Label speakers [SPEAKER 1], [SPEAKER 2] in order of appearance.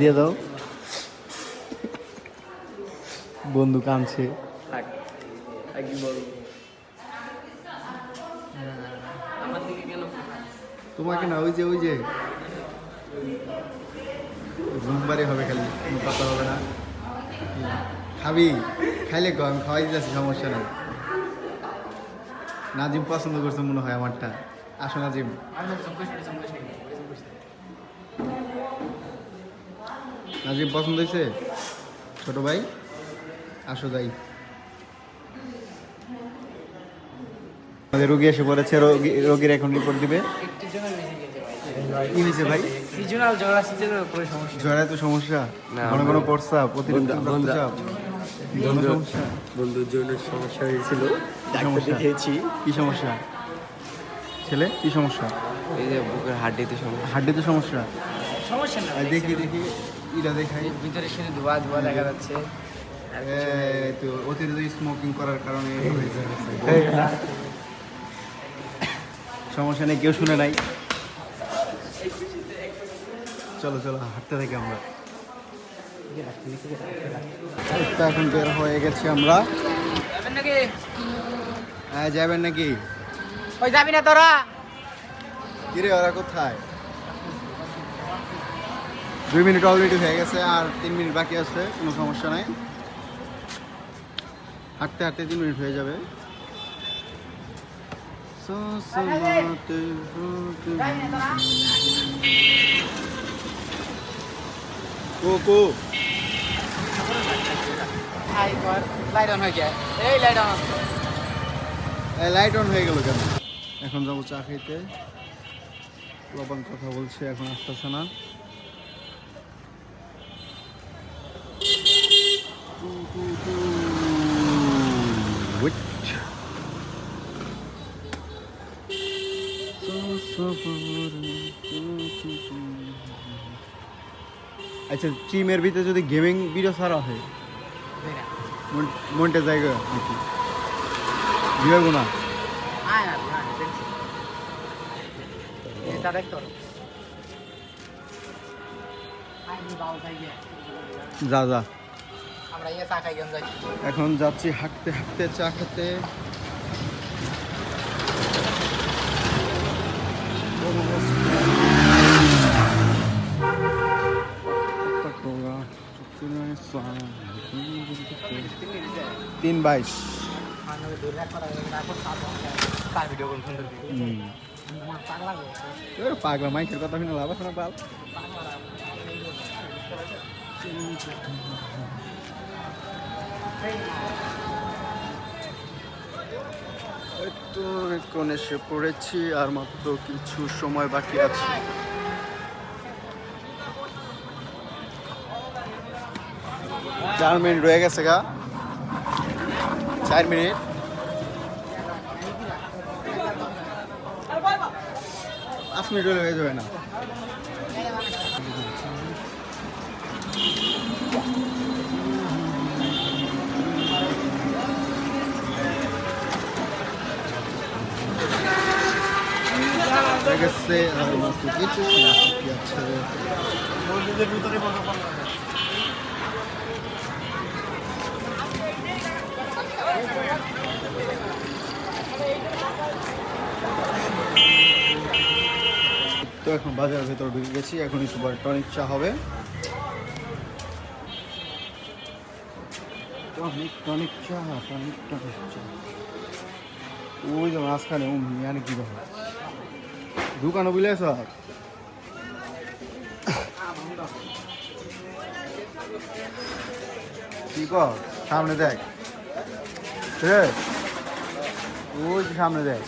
[SPEAKER 1] দিয়ে দাও। বন্ধু কাঁদছে। তোমাকে না, ওই যে রুমবারে হবে, খালি কোনো কথা হবে না। খাবি খাইলে কো, আমি খাওয়াই দিতেছি, সমস্যা নেই। নাজিম পছন্দ করছে মনে হয় আমারটা। আসো নাজিম। নাজিম পছন্দ হয়েছে ছোট ভাই? আসো যাই। আমাদের রোগী এসে পড়েছে, রোগীর এখন রিপোর্ট দিবে। কি হয়েছে ভাই? জ্বর এত সমস্যা? ঘন ঘন প্রস্রাব, অতিরিক্ত রক্তচাপ, সমস্যা?
[SPEAKER 2] বন্ধুর জন্য সমস্যা হয়েছিল,
[SPEAKER 1] সমস্যা
[SPEAKER 2] খেয়েছি।
[SPEAKER 1] কি সমস্যা ছেলে? কি সমস্যা?
[SPEAKER 2] এই যে বুকের হাড্ডিতে সমস্যা।
[SPEAKER 1] হাড্ডিতে সমস্যা?
[SPEAKER 3] সমস্যা না,
[SPEAKER 1] দেখি এটা দেখাই।
[SPEAKER 3] ভিতরে শুধু ধোয়া ধোয়া দেখা যাচ্ছে।
[SPEAKER 1] এই তো অতিরিক্ত স্মোকিং করার কারণে হয়েছে। সমস্যা নেই, কেউ শুনে নাই। চলো চলো হাঁটতে থাকি আমরা। তো এখন বের হয়ে গেছি আমরা।
[SPEAKER 3] যাবেন নাকি?
[SPEAKER 1] হ্যাঁ যাবেন নাকি?
[SPEAKER 3] ওই যাবি না তোরা?
[SPEAKER 1] কিরে ওরা কোথায়? 2 মিনিট অলরেডি হয়ে গেছে, আর 3 মিনিট বাকি আছে, কোনো সমস্যা নাই। হাঁটতে হাঁটতে 3 মিনিট হয়ে যাবে। কো
[SPEAKER 3] লাইট অন হয়ে যায়, এই লাইট অন।
[SPEAKER 1] লাইট অন হয়ে গেল কেন? এখন যাবো চা খাইতে। লবণ কথা বলছে, এখন আসতেছে না। আচ্ছা, টিমের ভিতরে যদি গেমিং ভিডিও ছাড়া হয়, মনটা জায়গা নাকি দিব না? যা যা। এখন যাচ্ছি হাঁটতে হাঁটতে চা খেতে। তিন 22 পাগলা মাইকের কথা শুনে লাভ আছে না বাল। তো এখন এসে পড়েছি, আর মাত্র কিছু সময় বাকি আছে। চার মিনিট রয়ে গেছে গা, 4 মিনিট। পাঁচ মিনিট হয়ে যাবে না? গেছে আর মাত্র কিছু সময় বাকি আছে। তো এখন বাজারের ভেতর ঢুকে গেছি, এখন সুপার টনিক চা হবে। টনিক চা। ওই যে মাঝখানে মানে কি ব্যাপার, দোকানে বুঝলে সব কি কর, সামনে দেখ, ওই সামনে দেখ।